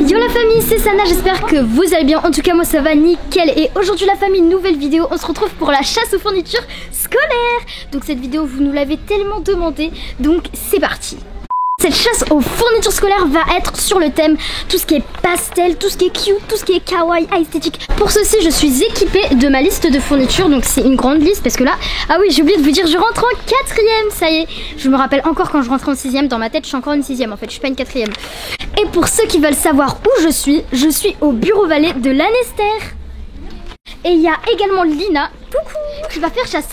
Yo la famille, c'est Sana, j'espère que vous allez bien. En tout cas moi ça va nickel. Et aujourd'hui la famille, nouvelle vidéo. On se retrouve pour la chasse aux fournitures scolaires. Donc cette vidéo vous nous l'avez tellement demandé, donc c'est parti. Cette chasse aux fournitures scolaires va être sur le thème tout ce qui est pastel, tout ce qui est cute, tout ce qui est kawaii, esthétique. Pour ceci, je suis équipée de ma liste de fournitures. Donc c'est une grande liste parce que là, ah oui, j'ai oublié de vous dire, je rentre en 4e, ça y est. Je me rappelle encore quand je rentrais en 6e, dans ma tête, je suis encore une 6e en fait, je suis pas une 4e. Et pour ceux qui veulent savoir où je suis au bureau valet de l'Anester. Et il y a également Lina, coucou, qui va faire chasse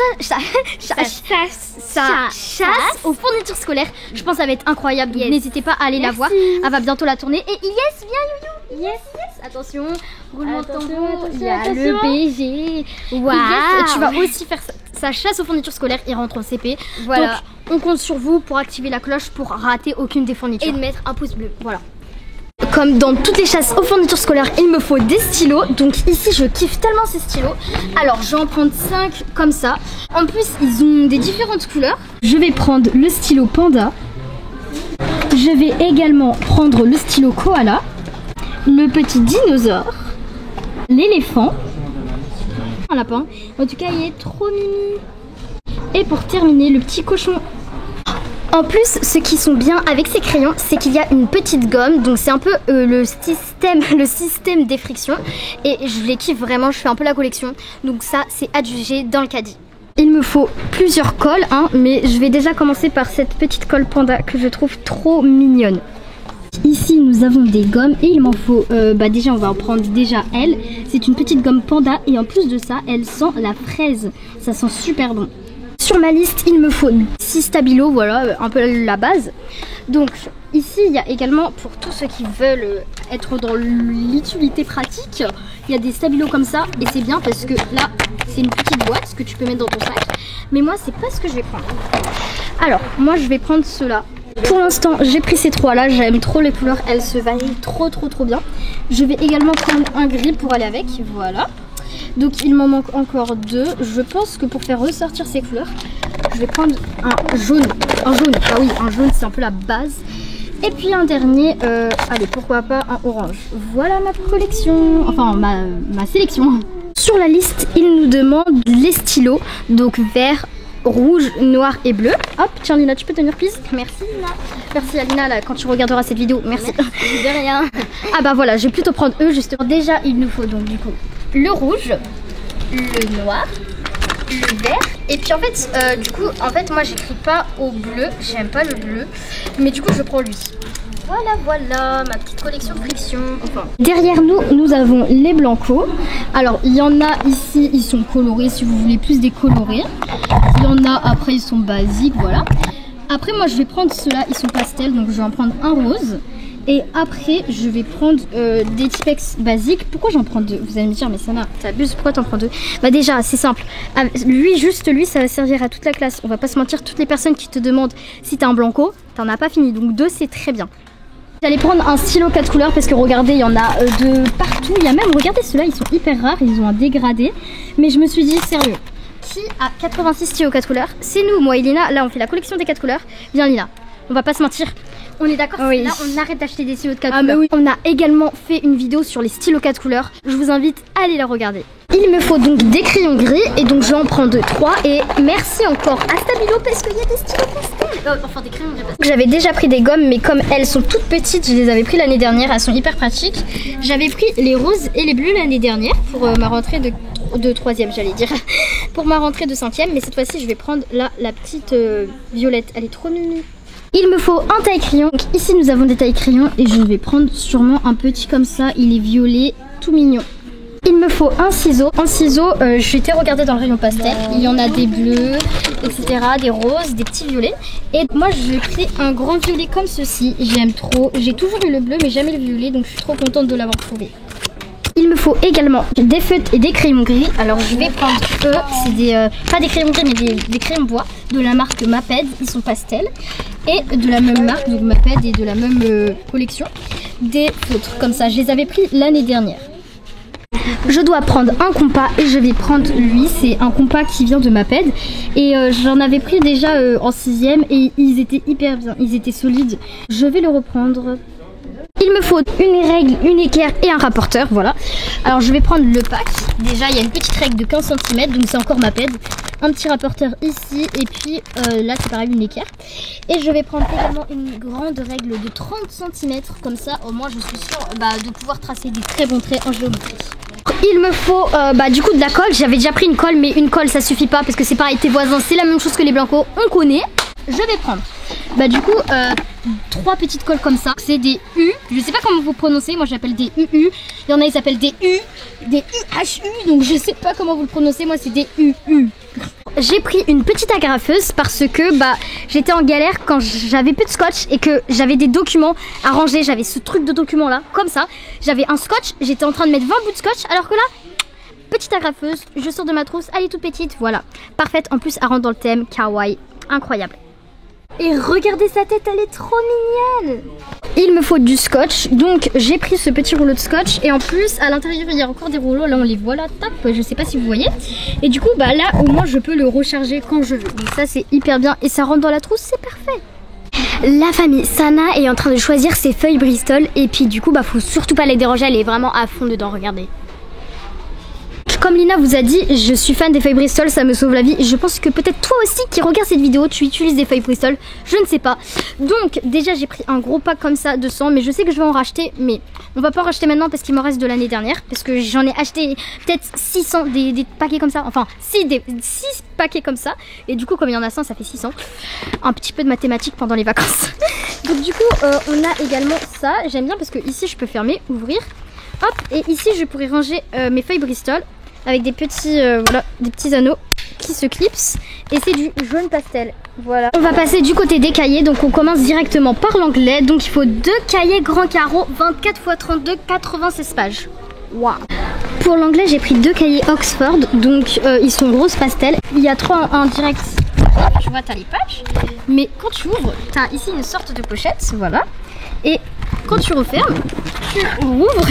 aux fournitures scolaires. Je pense que ça va être incroyable, donc n'hésitez pas à aller la voir. Elle va bientôt la tourner. Et yes, viens Youyou. Yes. Attention, roulement de tambour, il y a le BG. Waouh. Yes, tu vas aussi faire sa chasse aux fournitures scolaires, il rentre en CP. Voilà. Donc on compte sur vous pour activer la cloche pour rater aucune des fournitures. Et de mettre un pouce bleu, voilà. Comme dans toutes les chasses aux fournitures scolaires, il me faut des stylos. Donc ici je kiffe tellement ces stylos. Alors je vais en prendre 5 comme ça. En plus ils ont des différentes couleurs. Je vais prendre le stylo panda. Je vais également prendre le stylo koala, le petit dinosaure, l'éléphant, un lapin. En tout cas il est trop mimi. Et pour terminer, le petit cochon. En plus, ce qui sont bien avec ces crayons, c'est qu'il y a une petite gomme. Donc c'est un peu le système des frictions. Et je les kiffe vraiment, je fais un peu la collection. Donc ça, c'est adjugé dans le caddie. Il me faut plusieurs colles, hein, mais je vais déjà commencer par cette petite colle panda que je trouve trop mignonne. Ici, nous avons des gommes et il m'en faut, déjà on va en prendre déjà elle. C'est une petite gomme panda et en plus de ça, elle sent la fraise. Ça sent super bon. Sur ma liste, il me faut 6 stabilos, voilà, un peu la base. Donc ici, il y a également, pour tous ceux qui veulent être dans l'utilité pratique, il y a des stabilos comme ça. Et c'est bien parce que là, c'est une petite boîte que tu peux mettre dans ton sac. Mais moi, c'est pas ce que je vais prendre. Alors, moi, je vais prendre ceux-là. Pour l'instant, j'ai pris ces 3 là. J'aime trop les couleurs, elles se varient trop bien. Je vais également prendre un gris pour aller avec, voilà. Donc il m'en manque encore 2. Je pense que pour faire ressortir ces couleurs, je vais prendre un jaune. Ah oui, un jaune c'est un peu la base. Et puis un dernier, allez pourquoi pas un orange. Voilà ma collection, enfin ma sélection. Sur la liste, il nous demande les stylos, donc vert, rouge, noir et bleu. Hop, tiens Lina, tu peux tenir please. Merci Lina. Merci à Lina là, quand tu regarderas cette vidéo. Merci. De rien. Ah bah voilà, je vais plutôt prendre eux justement. Déjà il nous faut donc du coup le rouge, le noir, le vert. Et puis en fait, moi j'écris pas au bleu, j'aime pas le bleu. Mais du coup je prends lui. Voilà, ma petite collection de friction. Enfin. Derrière nous avons les blancos. Alors il y en a ici, ils sont colorés si vous voulez plus décolorés. Il y en a après, ils sont basiques, voilà. Après moi je vais prendre ceux-là, ils sont pastels, donc je vais en prendre un rose. Et après je vais prendre des Tipex basiques. Pourquoi j'en prends 2? Vous allez me dire mais Sana, t'abuses, pourquoi t'en prends 2? Bah déjà c'est simple, juste lui ça va servir à toute la classe. On va pas se mentir, toutes les personnes qui te demandent si t'as un blanco, t'en as pas fini, donc 2 c'est très bien. J'allais prendre un stylo 4 couleurs parce que regardez, il y en a de partout. Il y a même, regardez ceux-là, ils sont hyper rares, ils ont un dégradé. Mais je me suis dit, sérieux, qui a 86 stylos 4 couleurs? C'est nous, moi et Lina. Là, on fait la collection des 4 couleurs. Viens Lina, on va pas se mentir. On est d'accord, oui. Là, on arrête d'acheter des stylos de 4 couleurs. Oui. On a également fait une vidéo sur les stylos 4 couleurs. Je vous invite à aller la regarder. Il me faut donc des crayons gris et donc je vais en prendre 3. Et merci encore à Stabilo parce qu'il y a des stylos pastels. Enfin des crayons gris pastels. J'avais déjà pris des gommes mais comme elles sont toutes petites, je les avais pris l'année dernière. Elles sont hyper pratiques. J'avais pris les roses et les bleus l'année dernière pour ma rentrée de 3e, j'allais dire. Pour ma rentrée de 5e. Mais cette fois-ci, je vais prendre là la petite violette. Elle est trop mimi. Il me faut un taille-crayon. Donc ici, nous avons des taille-crayons et je vais prendre sûrement un petit comme ça. Il est violet, tout mignon. Il me faut un ciseau. En ciseau, j'ai été regarder dans le rayon pastel. Il y en a des bleus, etc. Des roses, des petits violets. Et moi, j'ai pris un grand violet comme ceci. J'aime trop. J'ai toujours eu le bleu, mais jamais le violet. Donc, je suis trop contente de l'avoir trouvé. Il me faut également des feutres et des crayons gris. Alors, je vais prendre eux. C'est pas des crayons gris, mais des crayons bois de la marque Maped. Ils sont pastels. Et de la même marque, donc Maped et de la même collection. Des feutres comme ça. Je les avais pris l'année dernière. Je dois prendre un compas et je vais prendre lui, c'est un compas qui vient de Maped et j'en avais pris déjà en 6e et ils étaient hyper bien, ils étaient solides. Je vais le reprendre. Il me faut une règle, une équerre et un rapporteur, voilà. Alors je vais prendre le pack. Déjà il y a une petite règle de 15 cm, donc c'est encore ma pède. Un petit rapporteur ici et puis là c'est pareil, une équerre. Et je vais prendre également une grande règle de 30 cm, comme ça au moins je suis sûre de pouvoir tracer des très bons traits en géométrie. Il me faut du coup de la colle. J'avais déjà pris une colle, mais une colle ça suffit pas parce que c'est pareil, tes voisins c'est la même chose que les blancos, on connaît. Je vais prendre du coup 3 petites colles comme ça. C'est des U, je sais pas comment vous prononcez, moi j'appelle des UU. Il y en a ils s'appellent des U, des UHU, donc je sais pas comment vous le prononcez, moi c'est des UU. J'ai pris une petite agrafeuse parce que j'étais en galère quand j'avais plus de scotch et que j'avais des documents à ranger. J'avais ce truc de document là, comme ça. J'avais un scotch, j'étais en train de mettre 20 bouts de scotch, alors que là, petite agrafeuse, je sors de ma trousse, elle est toute petite, voilà. Parfaite, en plus elle rentre dans le thème, kawaii, incroyable. Et regardez sa tête, elle est trop mignonne. Il me faut du scotch, donc j'ai pris ce petit rouleau de scotch. Et en plus à l'intérieur il y a encore des rouleaux, là on les voit là, tac, je sais pas si vous voyez. Et du coup là au moins je peux le recharger quand je veux. Donc ça c'est hyper bien et ça rentre dans la trousse, c'est parfait. La famille Sana est en train de choisir ses feuilles Bristol. Et puis du coup faut surtout pas les déranger, elle est vraiment à fond dedans, regardez. Comme Lina vous a dit, je suis fan des feuilles Bristol, ça me sauve la vie. Je pense que peut-être toi aussi qui regarde cette vidéo, tu utilises des feuilles Bristol, je ne sais pas. Donc déjà j'ai pris un gros pack comme ça de 100, mais je sais que je vais en racheter, mais on va pas en racheter maintenant parce qu'il m'en reste de l'année dernière. Parce que j'en ai acheté peut-être 600, des paquets comme ça, enfin 6 paquets comme ça. Et du coup comme il y en a 100, ça fait 600. Un petit peu de mathématiques pendant les vacances. Donc du coup on a également ça, j'aime bien parce que ici je peux fermer, ouvrir. Hop, et ici je pourrais ranger mes feuilles Bristol. Avec des petits, des petits anneaux qui se clipsent. Et c'est du jaune pastel. Voilà. On va passer du côté des cahiers. Donc on commence directement par l'anglais. Donc il faut 2 cahiers grand carreau 24 x 32, 96 pages. Waouh. Pour l'anglais j'ai pris 2 cahiers Oxford. Donc ils sont rose pastel. Il y a 3 en direct. Tu vois, t'as les pages. Mais quand tu ouvres, t'as ici une sorte de pochette. Voilà. Et quand tu refermes, tu rouvres,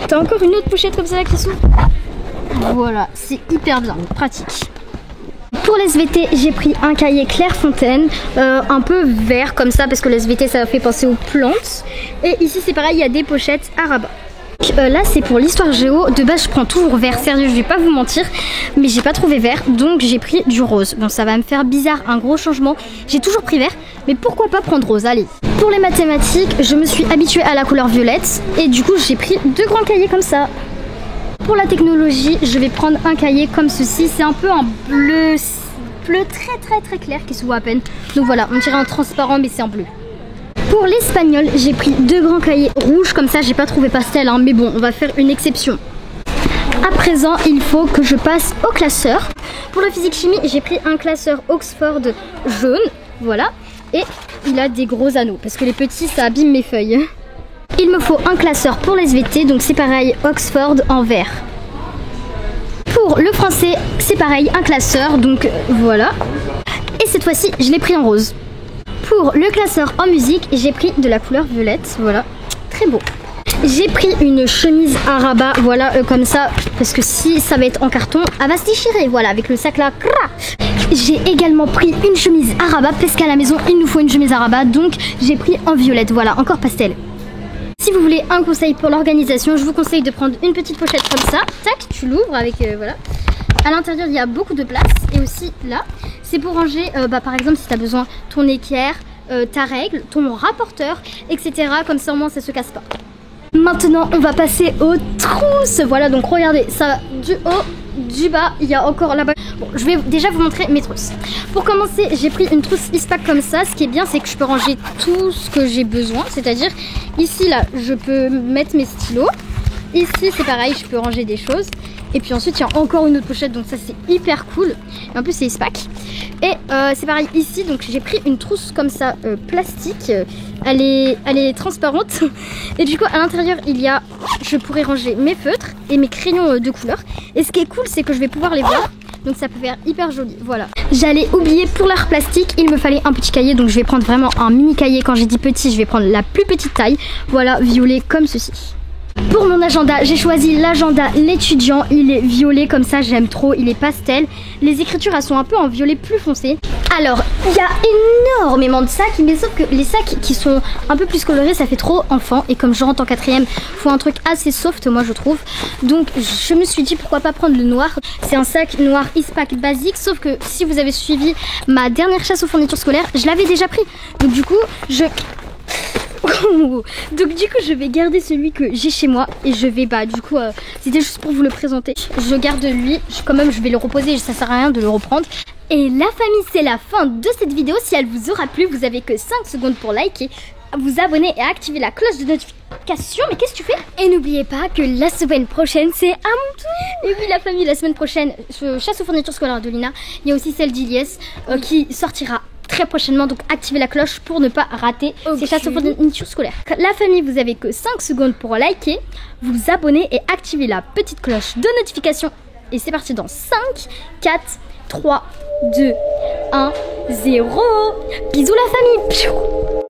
t'as encore une autre pochette comme ça là qui s'ouvre. Voilà, c'est hyper bien, pratique. Pour les SVT, j'ai pris un cahier Clairefontaine, un peu vert comme ça, parce que les SVT ça fait penser aux plantes. Et ici c'est pareil, il y a des pochettes à rabat. Là c'est pour l'histoire géo, de base je prends toujours vert, sérieux je vais pas vous mentir, mais j'ai pas trouvé vert, donc j'ai pris du rose. Bon ça va me faire bizarre, un gros changement, j'ai toujours pris vert, mais pourquoi pas prendre rose, allez. Pour les mathématiques, je me suis habituée à la couleur violette, et du coup j'ai pris 2 grands cahiers comme ça. Pour la technologie, je vais prendre un cahier comme ceci. C'est un peu un bleu très clair qui se voit à peine. Donc voilà, on dirait un transparent mais c'est en bleu. Pour l'espagnol, j'ai pris 2 grands cahiers rouges comme ça. J'ai pas trouvé pastel, hein, mais bon, on va faire une exception. À présent, il faut que je passe au classeur. Pour la physique-chimie, j'ai pris un classeur Oxford jaune. Voilà. Et il a des gros anneaux parce que les petits, ça abîme mes feuilles. Il me faut un classeur pour les SVT, donc c'est pareil, Oxford en vert. Pour le français, c'est pareil, un classeur, donc voilà. Et cette fois-ci, je l'ai pris en rose. Pour le classeur en musique, j'ai pris de la couleur violette, voilà, très beau. J'ai pris une chemise à rabat, voilà, comme ça, parce que si ça va être en carton, elle va se déchirer, voilà, avec le sac là. J'ai également pris une chemise à rabat, parce qu'à la maison, il nous faut une chemise à rabat, donc j'ai pris en violette, voilà, encore pastel. Si vous voulez un conseil pour l'organisation, je vous conseille de prendre une petite pochette comme ça. Tac, tu l'ouvres avec, voilà. À l'intérieur, il y a beaucoup de place. Et aussi là, c'est pour ranger, par exemple, si tu as besoin ton équerre, ta règle, ton rapporteur, etc. Comme ça, au moins, ça se casse pas. Maintenant, on va passer aux trousses. Voilà, donc regardez, ça va du haut, du bas. Il y a encore là-bas. Bon, je vais déjà vous montrer mes trousses. Pour commencer, j'ai pris une trousse Eastpak comme ça. Ce qui est bien, c'est que je peux ranger tout ce que j'ai besoin. C'est-à-dire, ici, là, je peux mettre mes stylos. Ici, c'est pareil, je peux ranger des choses. Et puis ensuite, il y a encore une autre pochette. Donc ça, c'est hyper cool. Et en plus, c'est Eastpak. Et c'est pareil ici. Donc j'ai pris une trousse comme ça, plastique. Elle est transparente. Et du coup, à l'intérieur, je pourrais ranger mes feutres et mes crayons de couleur. Et ce qui est cool, c'est que je vais pouvoir les voir. Donc ça peut faire hyper joli, voilà. J'allais oublier pour l'art plastique, il me fallait un petit cahier. Donc je vais prendre vraiment un mini cahier. Quand j'ai dit petit, je vais prendre la plus petite taille. Voilà, violet comme ceci. Pour mon agenda, j'ai choisi l'agenda l'étudiant. Il est violet comme ça, j'aime trop. Il est pastel. Les écritures, elles sont un peu en violet plus foncé. Alors, il y a énormément de sacs, mais sauf que les sacs qui sont un peu plus colorés, ça fait trop enfant. Et comme je rentre en 4ème, faut un truc assez soft, moi je trouve. Donc, je me suis dit pourquoi pas prendre le noir. C'est un sac noir Eastpak basique, sauf que si vous avez suivi ma dernière chasse aux fournitures scolaires, je l'avais déjà pris. Donc du coup, je vais garder celui que j'ai chez moi et je vais c'était juste pour vous le présenter. Je garde lui, quand même je vais le reposer, ça sert à rien de le reprendre. Et la famille, c'est la fin de cette vidéo. Si elle vous aura plu, vous avez que 5 secondes pour liker, vous abonner et activer la cloche de notification. Mais qu'est-ce que tu fais? Et n'oubliez pas que la semaine prochaine, c'est à mon tour. Et oui la famille, la semaine prochaine, chasse aux fournitures scolaires de Lina. Il y a aussi celle d'Iliès qui sortira très prochainement, donc activez la cloche pour ne pas rater ces chasses aux fournitures scolaires. La famille, vous avez que 5 secondes pour liker, vous abonner et activer la petite cloche de notification. Et c'est parti dans 5, 4, 3, 2, 1, 0. Bisous la famille.